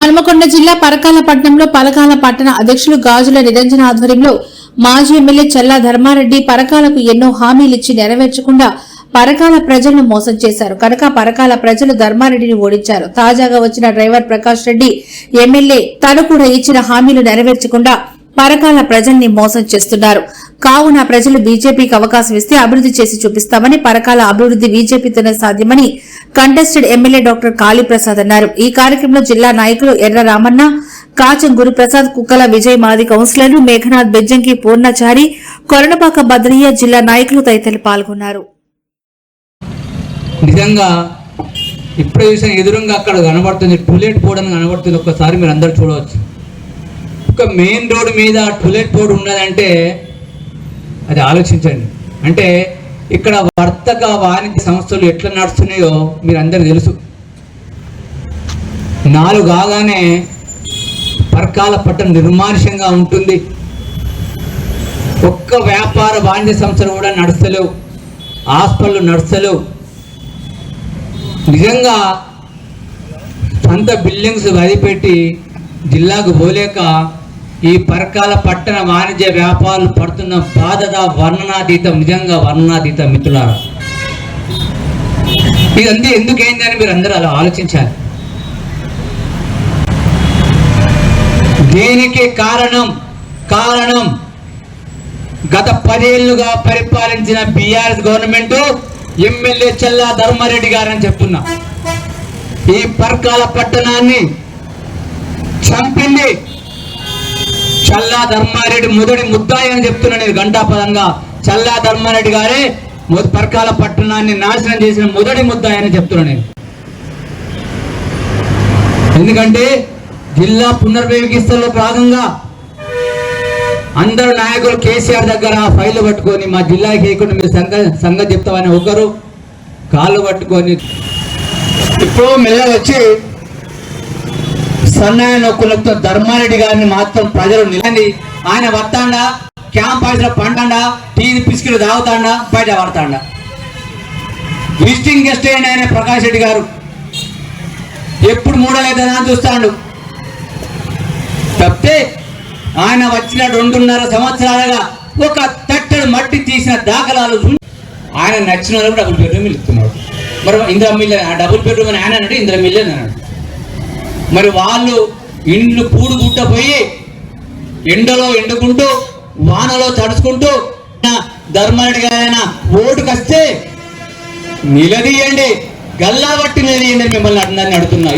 హనుమకొండ జిల్లా పరకాల పట్టణంలో పరకాల పట్టణ అధ్యక్షులు గాజుల నిరంజన ఆధ్వర్యంలో మాజీ ఎమ్మెల్యే చల్లా ధర్మారెడ్డి పరకాలకు ఎన్నో హామీలిచ్చి నెరవేర్చకుండా పరకాల ప్రజలను మోసం చేశారు కనుక పరకాల ప్రజలు ధర్మారెడ్డిని ఓడించారు. తాజాగా వచ్చిన డ్రైవర్ ప్రకాష్ రెడ్డి ఎమ్మెల్యే తను కూడా ఇచ్చిన హామీలు నెరవేర్చకుండా పరకాల ప్రజల్ని మోసం చేస్తున్నారు. కావున ప్రజలు బీజేపీకి అవకాశం ఇస్తే అభివృద్ధి చేసి చూపిస్తామని, పరకాల అభివృద్ధి బీజేపీతోనే సాధ్యమని కంటెస్టెడ్ ఎమ్మెల్యే డాక్టర్ కాళీప్రసాద్ అన్నారు. ఈ కార్యక్రమంలో జిల్లా నాయకులు ఎర్ర రామన్న, కాచం గురుప్రసాద్, కుక్కల విజయ్, మాది కౌన్సిలర్లు మేఘనాథ్, బెజ్జంకి పూర్ణచారి, కొరణపాక బద్రయ్య, జిల్లా నాయకులు తదితరులు పాల్గొన్నారు. నిజంగా ఇప్పుడే చూసిన ఎదురుగా అక్కడ కనబడుతుంది, టూలెట్ బోర్డు అని కనబడుతుంది. ఒక్కసారి మీరు అందరు చూడవచ్చు. ఒక మెయిన్ రోడ్ మీద టూలెట్ బోర్డు ఉన్నదంటే అది ఆలోచించండి. అంటే ఇక్కడ వర్తక వాణిజ్య సంస్థలు ఎట్లా నడుస్తున్నాయో మీరు అందరు తెలుసు. 4 కాగానే పరకాల పట్టణం నిర్మానుష్యంగా ఉంటుంది. ఒక్క వ్యాపార వాణిజ్య సంస్థలు కూడా నడుస్తలేవు, హాస్పిటల్ నడుస్తలేవు. నిజంగా సొంత బిల్డింగ్స్ వదిలిపెట్టి జిల్లాకు పోలేక ఈ పరకాల పట్టణ వాణిజ్య వ్యాపారులు పడుతున్న బాధ వర్ణనాతీతం, నిజంగా వర్ణనాతీతం మిత్రులారా. ఇదంతా ఎందుకైందని మీరు అందరూ అలా ఆలోచించాలి. దేనికి కారణం గత 10 ఏళ్లుగా పరిపాలించిన బీఆర్ఎస్ గవర్నమెంట్, ఎమ్మెల్యే చల్లా ధర్మారెడ్డి గారని చెప్తున్నా. ఈ పరకాల పట్టణాన్ని చంపింది చల్లా ధర్మారెడ్డి, మొదటి ముద్దాయి అని చెప్తున్నా నేను ఘంటాపదంగా. చల్లా ధర్మారెడ్డి గారే పరకాల పట్టణాన్ని నాశనం చేసిన మొదటి ముద్దాయి అని చెప్తున్నా నేను. ఎందుకంటే జిల్లా పునర్వ్యవస్థలో భాగంగా అందరు నాయకులు కేసీఆర్ దగ్గర ఫైల్ పట్టుకొని మా జిల్లాకి వేయకుండా మీరు సంగతి చెప్తామని ఒకరు కాళ్ళు పట్టుకొని ఇప్పుడు మెల్లగా వచ్చి సన్నాయ నొక్కులతో ధర్మారెడ్డి గారిని మాత్రం ప్రజలు నిలండి. ఆయన వస్తాడా, క్యాంప్ ఆఫీసులో పండాడా, టీ పిసికిలు తాగుతాడా, బయట పడతాడా. విజిటింగ్ గెస్ట్ అయిన ఆయన ప్రకాష్ రెడ్డి గారు ఎప్పుడు మూడలేదని చూస్తాడు తప్పితే ఆయన వచ్చిన 2.5 సంవత్సరాలుగా ఒక తట్టెడు మట్టి తీసిన దాఖలాలు ఆయన నచ్చిన వాళ్ళకు డబుల్ బెడ్రూమ్ ఇస్తున్నాడు. మరి ఇందిరా మిల్లు డబుల్ బెడ్రూమ్ అని ఆయన అన్నాడు, ఇందిరా మిల్లు అని అన్నాడు. మరి వాళ్ళు ఇండ్లు పూడు గుట్టపోయి ఎండలో ఎండుకుంటూ వానలో తడుచుకుంటూ ధర్మారెడ్డి గారైనా ఓటుకు వస్తే నిలదీయండి, గల్లా బట్టి నిలదీయండి మిమ్మల్ని అందరిని అడుగుతున్నా.